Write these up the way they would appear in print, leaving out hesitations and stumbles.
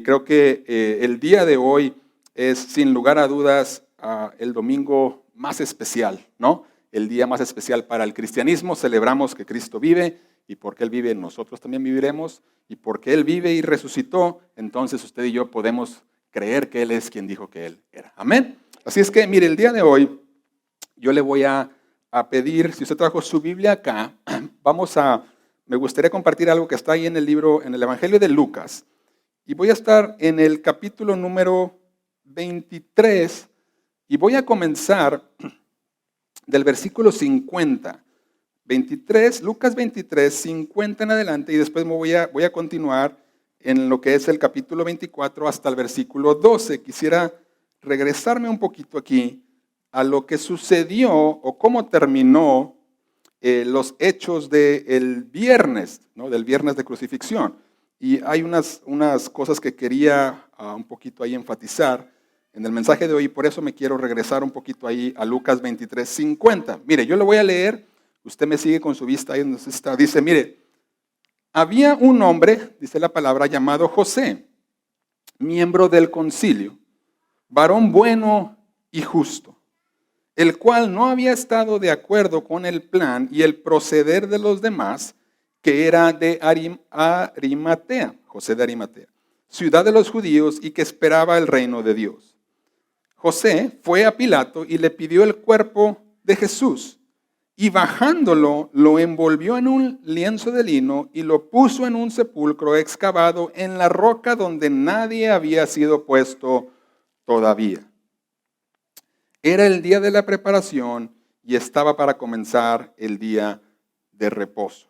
creo que el día de hoy es, sin lugar a dudas, el domingo más especial, ¿no? El día más especial para el cristianismo. Celebramos que Cristo vive, y porque Él vive, nosotros también viviremos, y porque Él vive y resucitó, entonces usted y yo podemos creer que Él es quien dijo que Él era. Amén. Así es que, mire, el día de hoy yo le voy a pedir, si usted trajo su Biblia acá, me gustaría compartir algo que está ahí en el libro, en el Evangelio de Lucas, y voy a estar en el capítulo número 23, y voy a comenzar del versículo 50. 23, Lucas 23, 50 en adelante, y después voy a continuar en lo que es el capítulo 24 hasta el versículo 12. Quisiera regresarme un poquito aquí a lo que sucedió o cómo terminó los hechos del viernes, ¿no? Del viernes de crucifixión. Y hay unas cosas que quería un poquito ahí enfatizar en el mensaje de hoy, por eso me quiero regresar un poquito ahí a Lucas 23, 50. Mire, yo lo voy a leer. Usted me sigue con su vista ahí donde está. Dice, mire, había un hombre, dice la palabra, llamado José, miembro del concilio, varón bueno y justo, el cual no había estado de acuerdo con el plan y el proceder de los demás, que era de Arimatea, José de Arimatea, ciudad de los judíos, y que esperaba el reino de Dios. José fue a Pilato y le pidió el cuerpo de Jesús. Y bajándolo, lo envolvió en un lienzo de lino y lo puso en un sepulcro excavado en la roca donde nadie había sido puesto todavía. Era el día de la preparación y estaba para comenzar el día de reposo.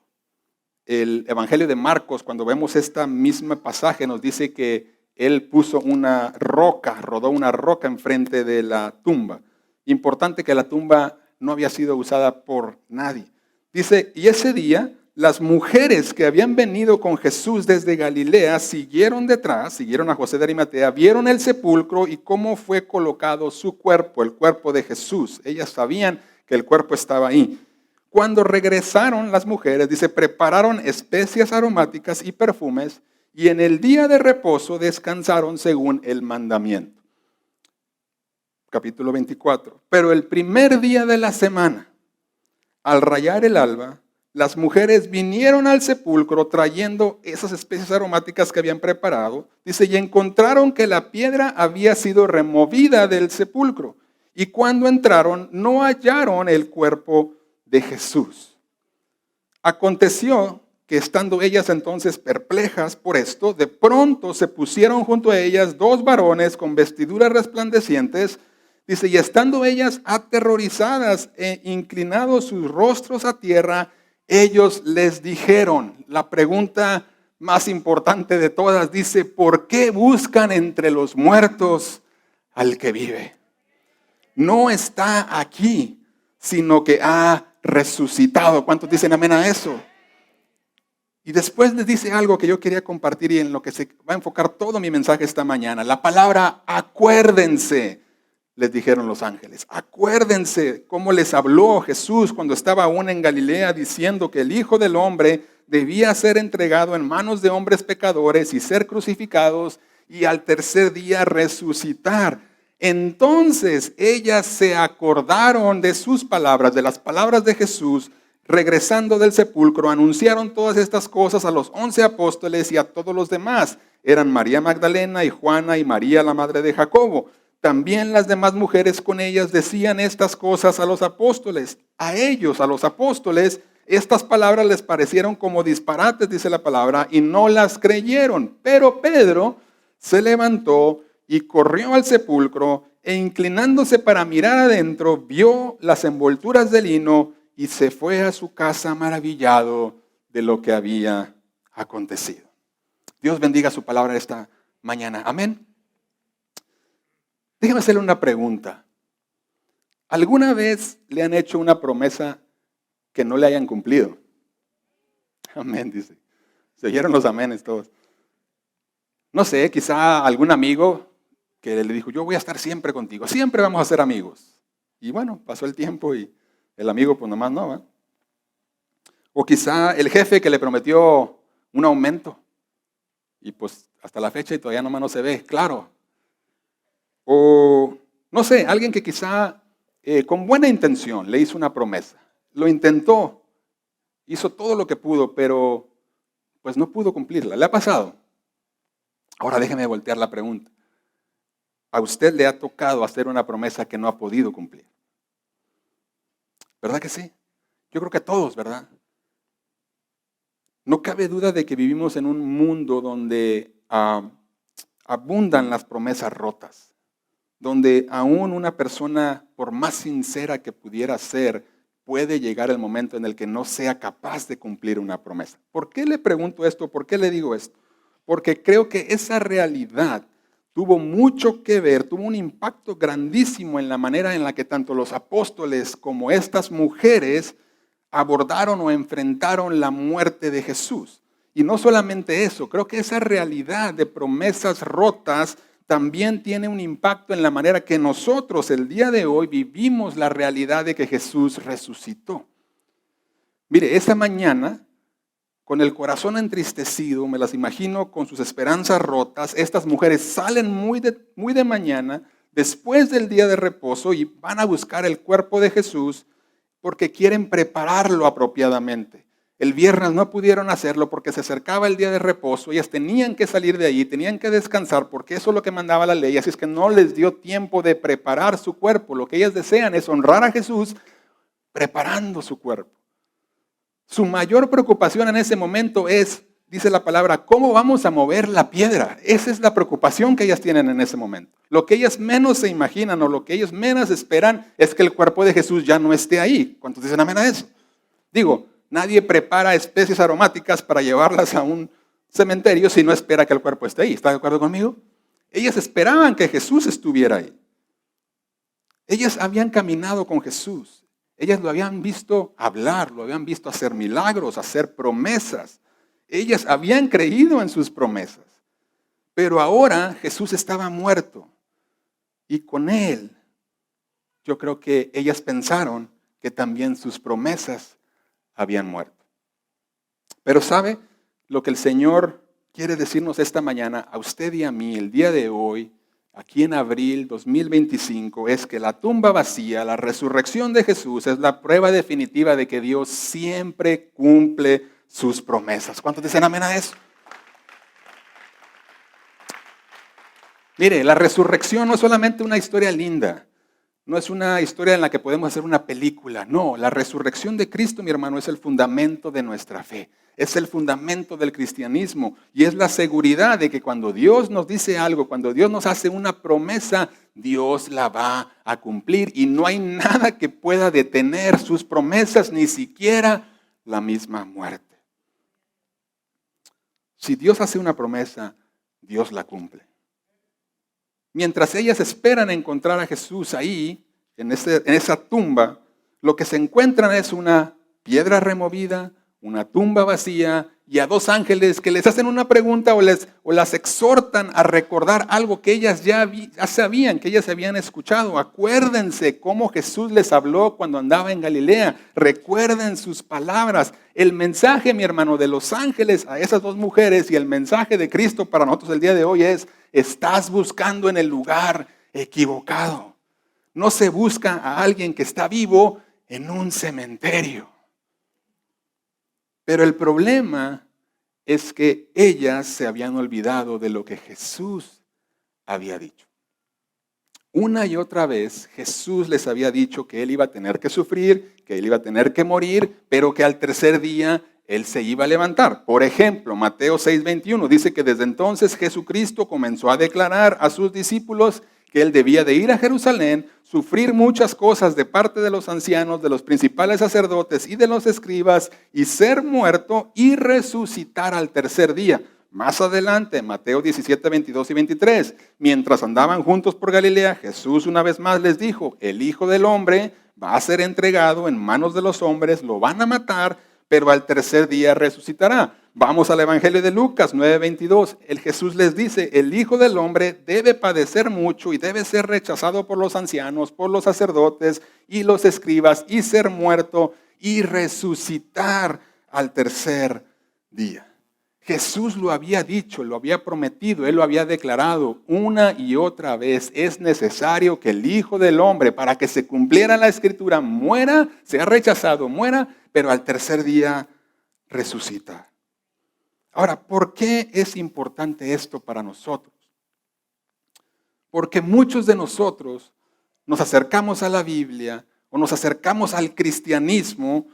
El Evangelio de Marcos, cuando vemos esta misma pasaje, nos dice que él puso una roca, rodó una roca enfrente de la tumba. Importante que la tumba no había sido usada por nadie. Dice, y ese día las mujeres que habían venido con Jesús desde Galilea siguieron detrás, siguieron a José de Arimatea, vieron el sepulcro y cómo fue colocado su cuerpo, el cuerpo de Jesús. Ellas sabían que el cuerpo estaba ahí. Cuando regresaron las mujeres, dice, prepararon especias aromáticas y perfumes, y en el día de reposo descansaron según el mandamiento. Capítulo 24. Pero el primer día de la semana, al rayar el alba, las mujeres vinieron al sepulcro trayendo esas especies aromáticas que habían preparado. Dice, y encontraron que la piedra había sido removida del sepulcro. Y cuando entraron, no hallaron el cuerpo de Jesús. Aconteció que estando ellas entonces perplejas por esto, de pronto se pusieron junto a ellas dos varones con vestiduras resplandecientes. Dice, y estando ellas aterrorizadas e inclinados sus rostros a tierra, ellos les dijeron, la pregunta más importante de todas, dice, ¿por qué buscan entre los muertos al que vive? No está aquí, sino que ha resucitado. ¿Cuántos dicen amén a eso? Y después les dice algo que yo quería compartir y en lo que se va a enfocar todo mi mensaje esta mañana. La palabra acuérdense, les dijeron los ángeles. Acuérdense cómo les habló Jesús cuando estaba aún en Galilea diciendo que el Hijo del Hombre debía ser entregado en manos de hombres pecadores y ser crucificados y al tercer día resucitar. Entonces ellas se acordaron de sus palabras, de las palabras de Jesús. Regresando del sepulcro, anunciaron todas estas cosas a los 11 apóstoles y a todos los demás. Eran María Magdalena y Juana y María, la madre de Jacobo. También las demás mujeres con ellas decían estas cosas a los apóstoles. A ellos, a los apóstoles, estas palabras les parecieron como disparates, dice la palabra, y no las creyeron. Pero Pedro se levantó y corrió al sepulcro e inclinándose para mirar adentro, vio las envolturas de lino y se fue a su casa maravillado de lo que había acontecido. Dios bendiga su palabra esta mañana. Amén. Déjame hacerle una pregunta. ¿Alguna vez le han hecho una promesa que no le hayan cumplido? Amén, dice. Se oyeron los amenes todos. No sé, quizá algún amigo que le dijo, yo voy a estar siempre contigo, siempre vamos a ser amigos. Y bueno, pasó el tiempo y el amigo pues nomás no, ¿eh? O quizá el jefe que le prometió un aumento Y pues hasta la fecha y todavía nomás no se ve, claro. O, no sé, alguien que quizá con buena intención le hizo una promesa. Lo intentó, hizo todo lo que pudo, pero pues no pudo cumplirla. ¿Le ha pasado? Ahora déjeme voltear la pregunta. ¿A usted le ha tocado hacer una promesa que no ha podido cumplir? ¿Verdad que sí? Yo creo que a todos, ¿verdad? No cabe duda de que vivimos en un mundo donde abundan las promesas rotas, donde aún una persona, por más sincera que pudiera ser, puede llegar el momento en el que no sea capaz de cumplir una promesa. ¿Por qué le pregunto esto? ¿Por qué le digo esto? Porque creo que esa realidad tuvo mucho que ver, tuvo un impacto grandísimo en la manera en la que tanto los apóstoles como estas mujeres abordaron o enfrentaron la muerte de Jesús. Y no solamente eso, creo que esa realidad de promesas rotas también tiene un impacto en la manera que nosotros el día de hoy vivimos la realidad de que Jesús resucitó. Mire, esa mañana, con el corazón entristecido, me las imagino con sus esperanzas rotas, estas mujeres salen muy de mañana, después del día de reposo, y van a buscar el cuerpo de Jesús porque quieren prepararlo apropiadamente. El viernes no pudieron hacerlo porque se acercaba el día de reposo, ellas tenían que salir de ahí, tenían que descansar porque eso es lo que mandaba la ley, así es que no les dio tiempo de preparar su cuerpo. Lo que ellas desean es honrar a Jesús preparando su cuerpo. Su mayor preocupación en ese momento es, dice la palabra, ¿cómo vamos a mover la piedra? Esa es la preocupación que ellas tienen en ese momento. Lo que ellas menos se imaginan o lo que ellos menos esperan es que el cuerpo de Jesús ya no esté ahí. ¿Cuántos dicen amén a eso? Digo, nadie prepara especies aromáticas para llevarlas a un cementerio si no espera que el cuerpo esté ahí. ¿Está de acuerdo conmigo? Ellas esperaban que Jesús estuviera ahí. Ellas habían caminado con Jesús. Ellas lo habían visto hablar, lo habían visto hacer milagros, hacer promesas. Ellas habían creído en sus promesas. Pero ahora Jesús estaba muerto. Y con él, yo creo que ellas pensaron que también sus promesas habían muerto. Pero ¿sabe lo que el Señor quiere decirnos esta mañana a usted y a mí, el día de hoy, aquí en abril 2025, es que la tumba vacía, la resurrección de Jesús, es la prueba definitiva de que Dios siempre cumple sus promesas? ¿Cuántos dicen amén a eso? Mire, la resurrección no es solamente una historia linda, no es una historia en la que podemos hacer una película. No, la resurrección de Cristo, mi hermano, es el fundamento de nuestra fe. Es el fundamento del cristianismo y es la seguridad de que cuando Dios nos dice algo, cuando Dios nos hace una promesa, Dios la va a cumplir y no hay nada que pueda detener sus promesas, ni siquiera la misma muerte. Si Dios hace una promesa, Dios la cumple. Mientras ellas esperan encontrar a Jesús ahí, en esa tumba, lo que se encuentran es una piedra removida, una tumba vacía y a dos ángeles que les hacen una pregunta o las exhortan a recordar algo que ellas ya sabían, que ellas habían escuchado. Acuérdense cómo Jesús les habló cuando andaba en Galilea. Recuerden sus palabras. El mensaje, mi hermano, de los ángeles a esas dos mujeres y el mensaje de Cristo para nosotros el día de hoy es: estás buscando en el lugar equivocado. No se busca a alguien que está vivo en un cementerio. Pero el problema es que ellas se habían olvidado de lo que Jesús había dicho. Una y otra vez Jesús les había dicho que Él iba a tener que sufrir, que Él iba a tener que morir, pero que al tercer día Él se iba a levantar. Por ejemplo, Mateo 6:21 dice que desde entonces Jesucristo comenzó a declarar a sus discípulos que Él debía de ir a Jerusalén, sufrir muchas cosas de parte de los ancianos, de los principales sacerdotes y de los escribas, y ser muerto y resucitar al tercer día. Más adelante, Mateo 17, 22 y 23, mientras andaban juntos por Galilea, Jesús una vez más les dijo: el Hijo del Hombre va a ser entregado en manos de los hombres, lo van a matar, pero al tercer día resucitará. Vamos al Evangelio de Lucas 9:22. El Jesús les dice: el Hijo del Hombre debe padecer mucho y debe ser rechazado por los ancianos, por los sacerdotes y los escribas, y ser muerto y resucitar al tercer día. Jesús lo había dicho, lo había prometido, Él lo había declarado una y otra vez. Es necesario que el Hijo del Hombre, para que se cumpliera la Escritura, muera, sea rechazado, muera, pero al tercer día resucita. Ahora, ¿por qué es importante esto para nosotros? Porque muchos de nosotros nos acercamos a la Biblia o nos acercamos al cristianismo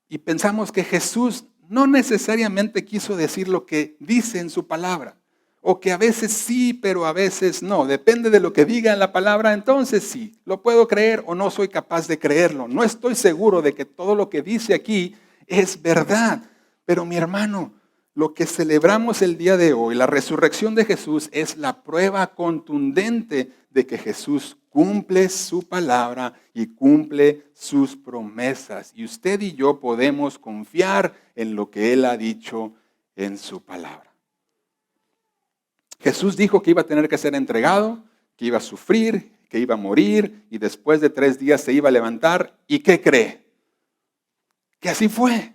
y pensamos que Jesús no necesariamente quiso decir lo que dice en su palabra. O que a veces sí, pero a veces no. Depende de lo que diga en la palabra, entonces sí. Lo puedo creer o no soy capaz de creerlo. No estoy seguro de que todo lo que dice aquí es verdad. Pero mi hermano, lo que celebramos el día de hoy, la resurrección de Jesús, es la prueba contundente de que Jesús cumple su palabra y cumple sus promesas. Y usted y yo podemos confiar en lo que Él ha dicho en su palabra. Jesús dijo que iba a tener que ser entregado, que iba a sufrir, que iba a morir y después de 3 días se iba a levantar. ¿Y qué cree? Que así fue.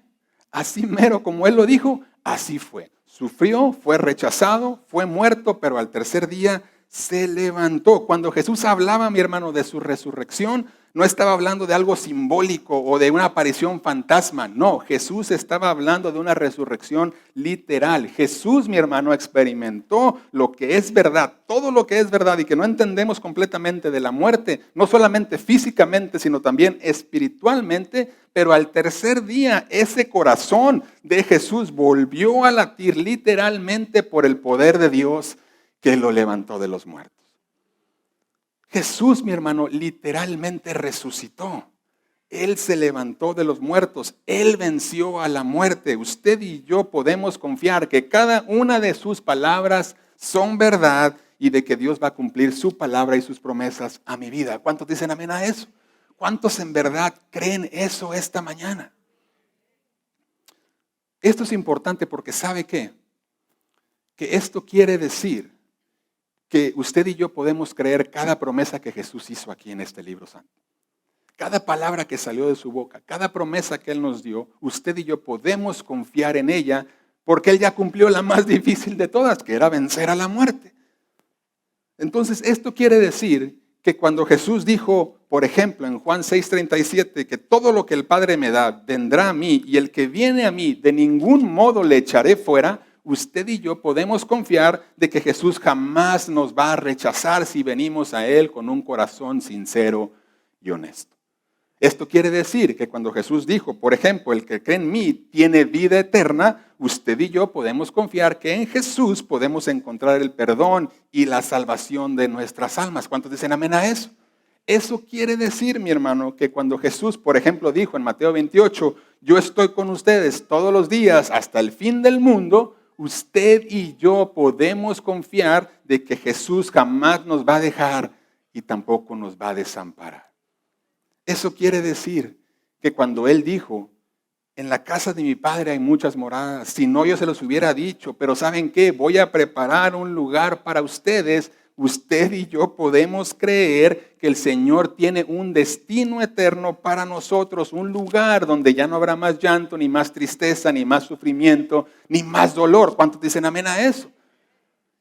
Así mero como Él lo dijo, así fue. Sufrió, fue rechazado, fue muerto, pero al tercer día se levantó. Cuando Jesús hablaba, mi hermano, de su resurrección, no estaba hablando de algo simbólico o de una aparición fantasma. No, Jesús estaba hablando de una resurrección literal. Jesús, mi hermano, experimentó lo que es verdad, todo lo que es verdad y que no entendemos completamente de la muerte, no solamente físicamente, sino también espiritualmente. Pero al tercer día, ese corazón de Jesús volvió a latir literalmente por el poder de Dios que lo levantó de los muertos. Jesús, mi hermano, literalmente resucitó. Él se levantó de los muertos. Él venció a la muerte. Usted y yo podemos confiar que cada una de sus palabras son verdad y de que Dios va a cumplir su palabra y sus promesas a mi vida. ¿Cuántos dicen amén a eso? ¿Cuántos en verdad creen eso esta mañana? Esto es importante porque ¿sabe qué? Que esto quiere decir que usted y yo podemos creer cada promesa que Jesús hizo aquí en este libro santo. Cada palabra que salió de su boca, cada promesa que Él nos dio, usted y yo podemos confiar en ella porque Él ya cumplió la más difícil de todas, que era vencer a la muerte. Entonces, esto quiere decir que cuando Jesús dijo, por ejemplo, en Juan 6:37, que todo lo que el Padre me da vendrá a mí y el que viene a mí de ningún modo le echaré fuera, usted y yo podemos confiar de que Jesús jamás nos va a rechazar si venimos a Él con un corazón sincero y honesto. Esto quiere decir que cuando Jesús dijo, por ejemplo, el que cree en mí tiene vida eterna, usted y yo podemos confiar que en Jesús podemos encontrar el perdón y la salvación de nuestras almas. ¿Cuántos dicen amén a eso? Eso quiere decir, mi hermano, que cuando Jesús, por ejemplo, dijo en Mateo 28, yo estoy con ustedes todos los días hasta el fin del mundo, usted y yo podemos confiar de que Jesús jamás nos va a dejar y tampoco nos va a desamparar. Eso quiere decir que cuando Él dijo, en la casa de mi Padre hay muchas moradas, si no yo se los hubiera dicho, pero ¿saben qué? Voy a preparar un lugar para ustedes. Usted y yo podemos creer que el Señor tiene un destino eterno para nosotros, un lugar donde ya no habrá más llanto, ni más tristeza, ni más sufrimiento, ni más dolor. ¿Cuántos dicen amén a eso?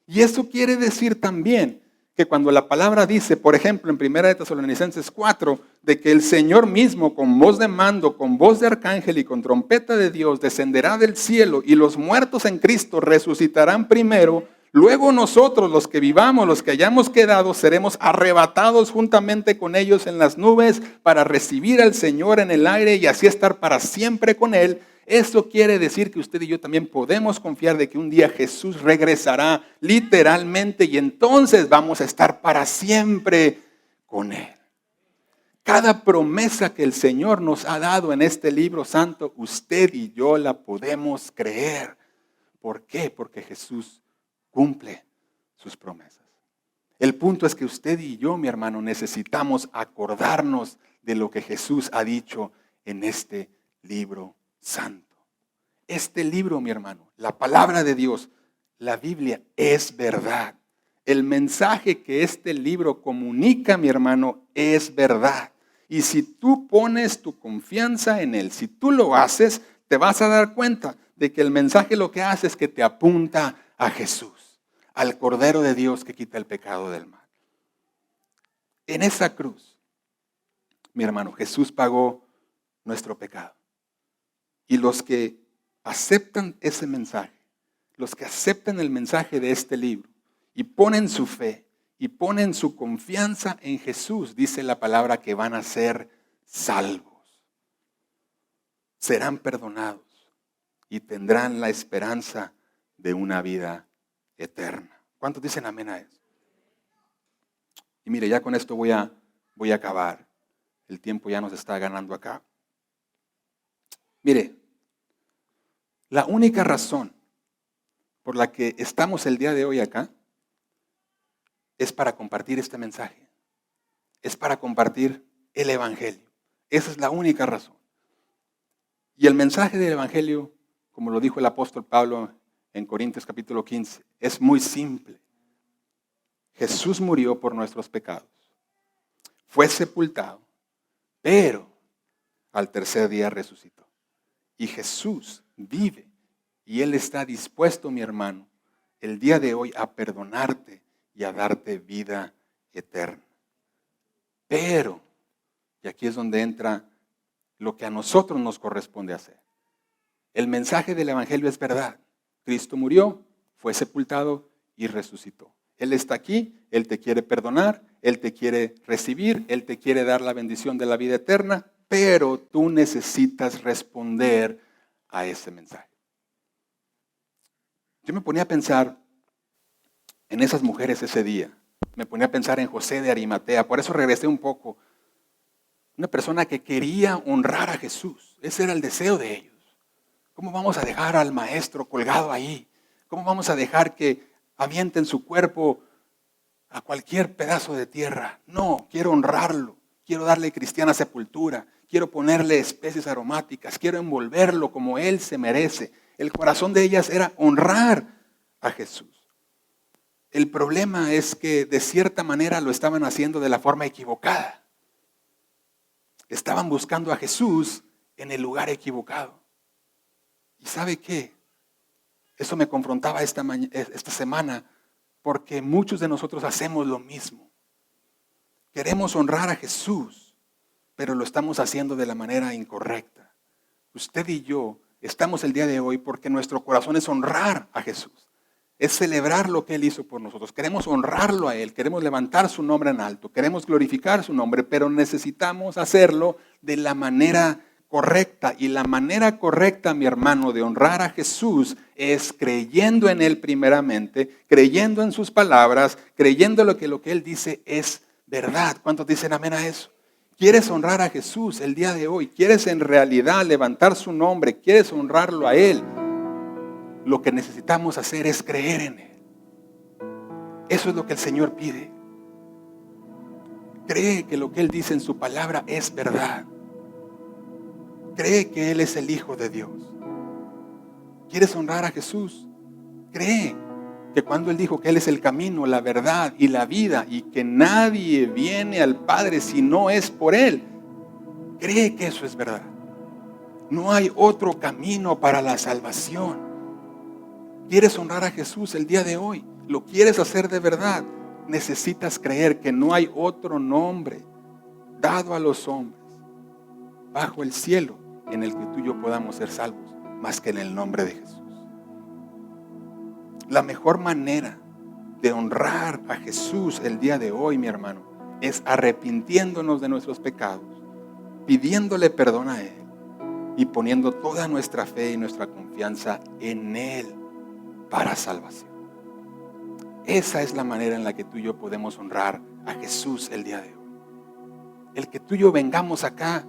Y eso quiere decir también que cuando la palabra dice, por ejemplo, en 1 Tesalonicenses 4, de que el Señor mismo con voz de mando, con voz de arcángel y con trompeta de Dios descenderá del cielo y los muertos en Cristo resucitarán primero, luego nosotros, los que vivamos, los que hayamos quedado, seremos arrebatados juntamente con ellos en las nubes para recibir al Señor en el aire y así estar para siempre con Él. Eso quiere decir que usted y yo también podemos confiar de que un día Jesús regresará literalmente y entonces vamos a estar para siempre con Él. Cada promesa que el Señor nos ha dado en este libro santo, usted y yo la podemos creer. ¿Por qué? Porque Jesús cumple sus promesas. El punto es que usted y yo, mi hermano, necesitamos acordarnos de lo que Jesús ha dicho en este libro santo. Este libro, mi hermano, la palabra de Dios, la Biblia es verdad. El mensaje que este libro comunica, mi hermano, es verdad. Y si tú pones tu confianza en Él, si tú lo haces, te vas a dar cuenta de que el mensaje lo que hace es que te apunta a Jesús, al Cordero de Dios que quita el pecado del mal. En esa cruz, mi hermano, Jesús pagó nuestro pecado. Y los que aceptan ese mensaje, los que aceptan el mensaje de este libro y ponen su fe y ponen su confianza en Jesús, dice la palabra que van a ser salvos. Serán perdonados y tendrán la esperanza de una vida eterna. ¿Cuántos dicen amén a eso? Y mire, ya con esto voy a acabar. El tiempo ya nos está ganando acá. Mire, la única razón por la que estamos el día de hoy acá es para compartir este mensaje. Es para compartir el Evangelio. Esa es la única razón. Y el mensaje del Evangelio, como lo dijo el apóstol Pablo en Corintios capítulo 15, es muy simple. Jesús murió por nuestros pecados. Fue sepultado, pero al tercer día resucitó. Y Jesús vive y Él está dispuesto, mi hermano, el día de hoy a perdonarte y a darte vida eterna. Pero, y aquí es donde entra lo que a nosotros nos corresponde hacer. El mensaje del Evangelio es verdad. Cristo murió, fue sepultado y resucitó. Él está aquí, Él te quiere perdonar, Él te quiere recibir, Él te quiere dar la bendición de la vida eterna, pero tú necesitas responder a ese mensaje. Yo me ponía a pensar en esas mujeres ese día. Me ponía a pensar en José de Arimatea, por eso regresé un poco. Una persona que quería honrar a Jesús, ese era el deseo de ellos. ¿Cómo vamos a dejar al maestro colgado ahí? ¿Cómo vamos a dejar que avienten su cuerpo a cualquier pedazo de tierra? No, quiero honrarlo, quiero darle cristiana sepultura, quiero ponerle especies aromáticas, quiero envolverlo como Él se merece. El corazón de ellas era honrar a Jesús. El problema es que de cierta manera lo estaban haciendo de la forma equivocada. Estaban buscando a Jesús en el lugar equivocado. ¿Y sabe qué? Eso me confrontaba esta semana, porque muchos de nosotros hacemos lo mismo. Queremos honrar a Jesús, pero lo estamos haciendo de la manera incorrecta. Usted y yo estamos el día de hoy porque nuestro corazón es honrar a Jesús. Es celebrar lo que Él hizo por nosotros. Queremos honrarlo a Él, queremos levantar su nombre en alto, queremos glorificar su nombre, pero necesitamos hacerlo de la manera correcta. Y la manera correcta, mi hermano, de honrar a Jesús es creyendo en Él primeramente, creyendo en sus palabras, creyendo lo que Él dice es verdad. ¿Cuántos dicen amén a eso? ¿Quieres honrar a Jesús el día de hoy? ¿Quieres en realidad levantar su nombre? ¿Quieres honrarlo a Él? Lo que necesitamos hacer es creer en Él. Eso es lo que el Señor pide. Cree que lo que Él dice en su palabra es verdad. Cree que Él es el Hijo de Dios. ¿Quieres honrar a Jesús? Cree que cuando Él dijo que Él es el camino, la verdad y la vida y que nadie viene al Padre si no es por Él. Cree que eso es verdad. No hay otro camino para la salvación. ¿Quieres honrar a Jesús el día de hoy? ¿Lo quieres hacer de verdad? Necesitas creer que no hay otro nombre dado a los hombres bajo el cielo en el que tú y yo podamos ser salvos, más que en el nombre de Jesús. La mejor manera de honrar a Jesús el día de hoy, mi hermano, es arrepintiéndonos de nuestros pecados, pidiéndole perdón a Él y poniendo toda nuestra fe y nuestra confianza en Él para salvación. Esa es la manera en la que tú y yo podemos honrar a Jesús el día de hoy. El que tú y yo vengamos acá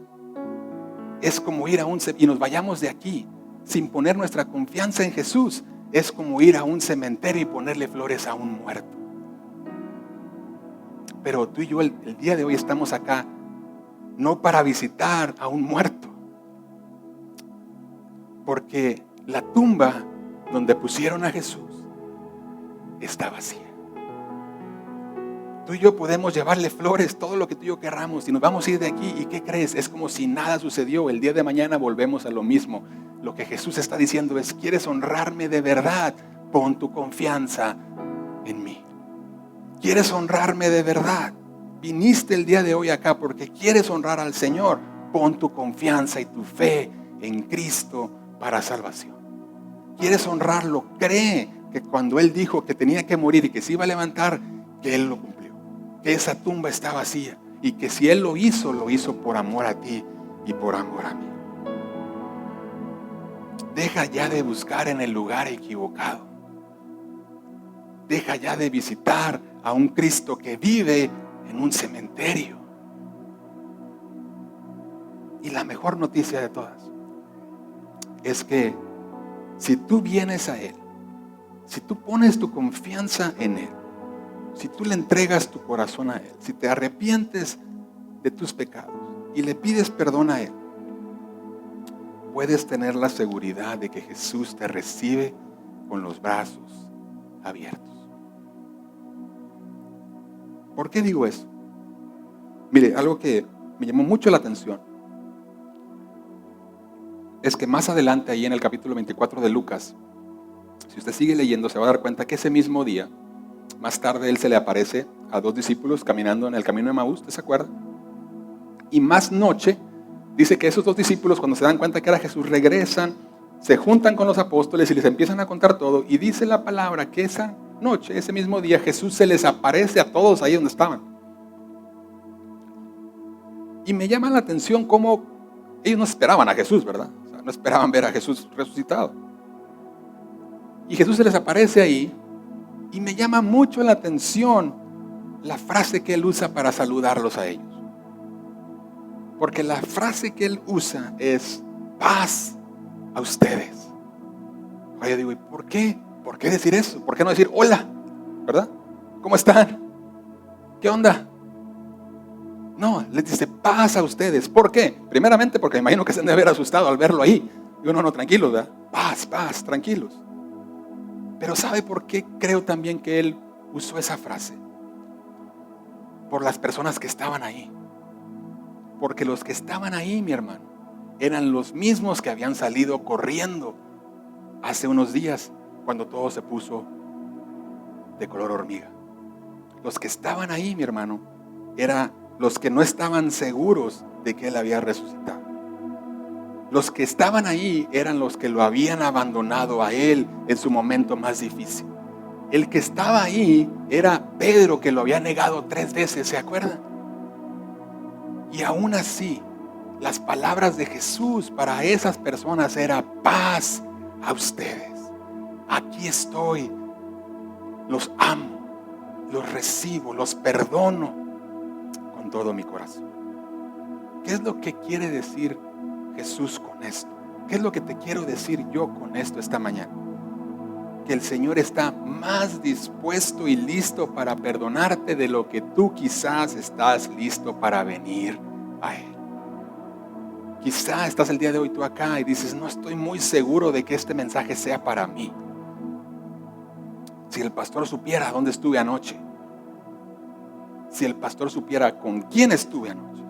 es como ir a y nos vayamos de aquí sin poner nuestra confianza en Jesús. Es como ir a un cementerio y ponerle flores a un muerto. Pero tú y yo el día de hoy estamos acá no para visitar a un muerto, porque la tumba donde pusieron a Jesús está vacía. Tú y yo podemos llevarle flores, todo lo que tú y yo querramos, y nos vamos a ir de aquí. ¿Y qué crees? Es como si nada sucedió. El día de mañana volvemos a lo mismo. Lo que Jesús está diciendo es, ¿quieres honrarme de verdad? Pon tu confianza en mí. ¿Quieres honrarme de verdad? Viniste el día de hoy acá porque quieres honrar al Señor. Pon tu confianza y tu fe en Cristo para salvación. ¿Quieres honrarlo? Cree que cuando Él dijo que tenía que morir y que se iba a levantar, que Él lo cumplió. Que esa tumba está vacía y que si Él lo hizo por amor a ti y por amor a mí. Deja ya de buscar en el lugar equivocado. Deja ya de visitar a un Cristo que vive en un cementerio. Y la mejor noticia de todas es que si tú vienes a Él, si tú pones tu confianza en Él, si tú le entregas tu corazón a Él, si te arrepientes de tus pecados y le pides perdón a Él, puedes tener la seguridad de que Jesús te recibe con los brazos abiertos. ¿Por qué digo eso? Mire, algo que me llamó mucho la atención es que más adelante, ahí en el capítulo 24 de Lucas, si usted sigue leyendo, se va a dar cuenta que ese mismo día, más tarde Él se le aparece a 2 discípulos caminando en el camino de Emaús, ¿te se acuerda? Y más noche, dice que esos 2 discípulos, cuando se dan cuenta que era Jesús, regresan, se juntan con los apóstoles y les empiezan a contar todo. Y dice la palabra que esa noche, ese mismo día, Jesús se les aparece a todos ahí donde estaban. Y me llama la atención cómo ellos no esperaban a Jesús, ¿verdad? O sea, no esperaban ver a Jesús resucitado. Y Jesús se les aparece ahí. Y me llama mucho la atención la frase que Él usa para saludarlos a ellos. Porque la frase que Él usa es paz a ustedes. Ahora yo digo, ¿y por qué? ¿Por qué decir eso? ¿Por qué no decir hola? ¿Verdad? ¿Cómo están? ¿Qué onda? No, les dice paz a ustedes. ¿Por qué? Primeramente porque me imagino que se han de haber asustado al verlo ahí. Y uno no, tranquilos, ¿verdad? Paz, paz, tranquilos. Pero ¿sabe por qué creo también que Él usó esa frase? Por las personas que estaban ahí. Porque los que estaban ahí, mi hermano, eran los mismos que habían salido corriendo hace unos días cuando todo se puso de color hormiga. Los que estaban ahí, mi hermano, eran los que no estaban seguros de que Él había resucitado. Los que estaban ahí eran los que lo habían abandonado a Él en su momento más difícil. El que estaba ahí era Pedro, que lo había negado 3 veces, ¿se acuerdan? Y aún así, las palabras de Jesús para esas personas era paz a ustedes. Aquí estoy, los amo, los recibo, los perdono con todo mi corazón. ¿Qué es lo que quiere decir Jesús con esto? ¿Qué es lo que te quiero decir yo con esto esta mañana? Que el Señor está más dispuesto y listo para perdonarte de lo que tú quizás estás listo para venir a Él. Quizás estás el día de hoy tú acá y dices, no estoy muy seguro de que este mensaje sea para mí. Si el pastor supiera dónde estuve anoche. Si el pastor supiera con quién estuve anoche.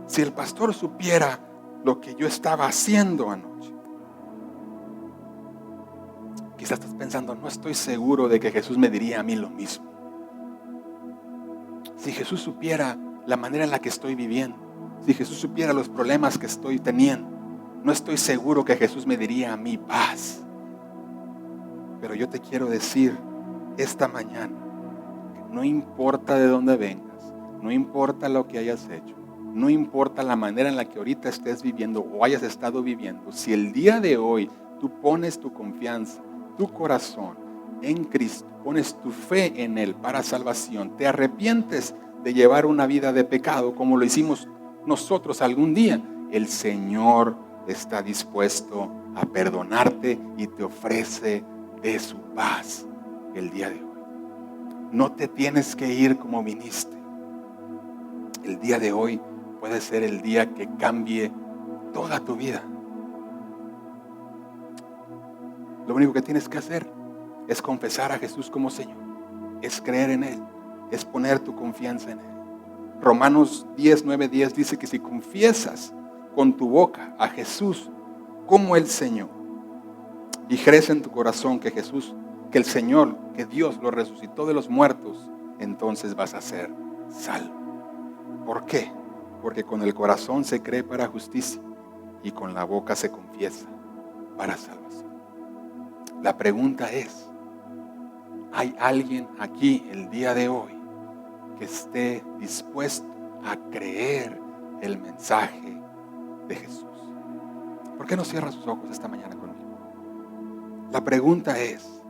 Si el pastor supiera lo que yo estaba haciendo anoche. Quizás estás pensando, no estoy seguro de que Jesús me diría a mí lo mismo. Si Jesús supiera la manera en la que estoy viviendo, si Jesús supiera los problemas que estoy teniendo, no estoy seguro que Jesús me diría a mí paz. Pero yo te quiero decir esta mañana, que no importa de dónde vengas, no importa lo que hayas hecho, no importa la manera en la que ahorita estés viviendo o hayas estado viviendo, si el día de hoy tú pones tu confianza, tu corazón en Cristo, pones tu fe en Él para salvación, te arrepientes de llevar una vida de pecado como lo hicimos nosotros algún día, el Señor está dispuesto a perdonarte y te ofrece de su paz el día de hoy. No te tienes que ir como viniste. El día de hoy puede ser el día que cambie toda tu vida. Lo único que tienes que hacer es confesar a Jesús como Señor, es creer en Él, es poner tu confianza en Él. Romanos 10, 9, 10 dice que si confiesas con tu boca a Jesús como el Señor, y crees en tu corazón que Jesús, que el Señor, que Dios lo resucitó de los muertos, entonces vas a ser salvo. ¿Por qué? Porque con el corazón se cree para justicia y con la boca se confiesa para salvación. La pregunta es, ¿hay alguien aquí el día de hoy que esté dispuesto a creer el mensaje de Jesús? ¿Por qué no cierra sus ojos esta mañana conmigo? La pregunta es,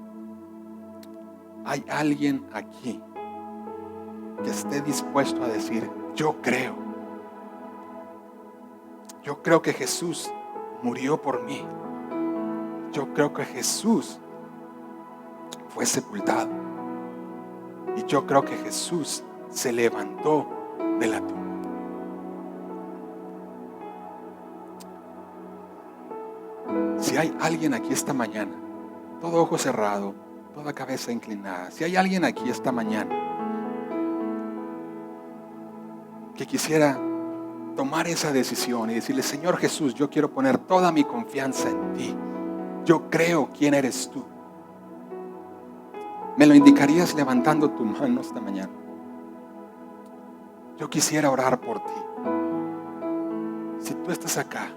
¿hay alguien aquí que esté dispuesto a decir, yo creo que Jesús murió por mí, yo creo que Jesús fue sepultado y yo creo que Jesús se levantó de la tumba? Si hay alguien aquí esta mañana, todo ojo cerrado, toda cabeza inclinada, si hay alguien aquí esta mañana que quisiera tomar esa decisión y decirle, Señor Jesús, yo quiero poner toda mi confianza en ti, yo creo quién eres tú, ¿me lo indicarías levantando tu mano esta mañana? Yo quisiera orar por ti. Si tú estás acá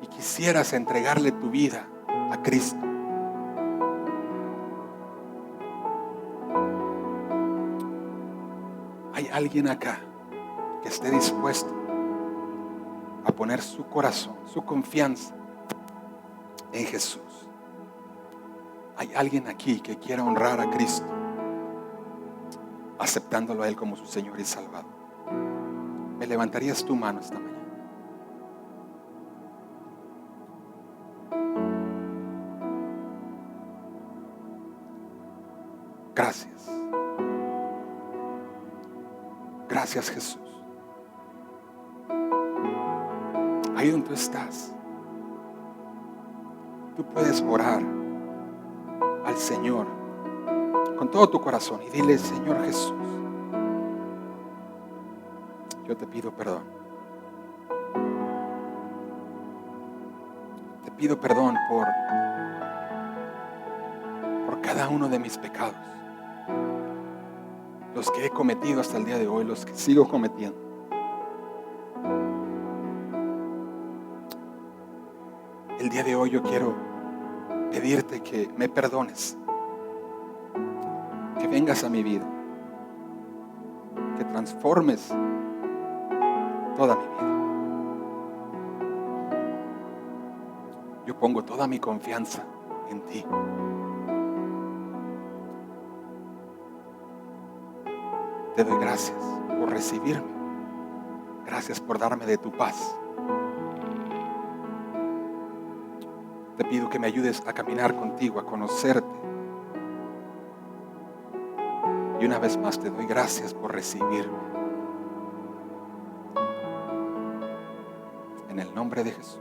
y quisieras entregarle tu vida a Cristo, ¿hay alguien acá que esté dispuesto a poner su corazón, su confianza en Jesús? ¿Hay alguien aquí que quiera honrar a Cristo, aceptándolo a Él como su Señor y Salvador? ¿Me levantarías tu mano esta mañana? Gracias. Gracias, Jesús. Ahí donde tú estás, tú puedes orar al Señor con todo tu corazón y dile, Señor Jesús, yo te pido perdón. Te pido perdón por cada uno de mis pecados, los que he cometido hasta el día de hoy, los que sigo cometiendo. El día de hoy yo quiero pedirte que me perdones, que vengas a mi vida, que transformes toda mi vida. Yo pongo toda mi confianza en ti. Te doy gracias por recibirme. Gracias por darme de tu paz. Te pido que me ayudes a caminar contigo, a conocerte. Y una vez más te doy gracias por recibirme. En el nombre de Jesús.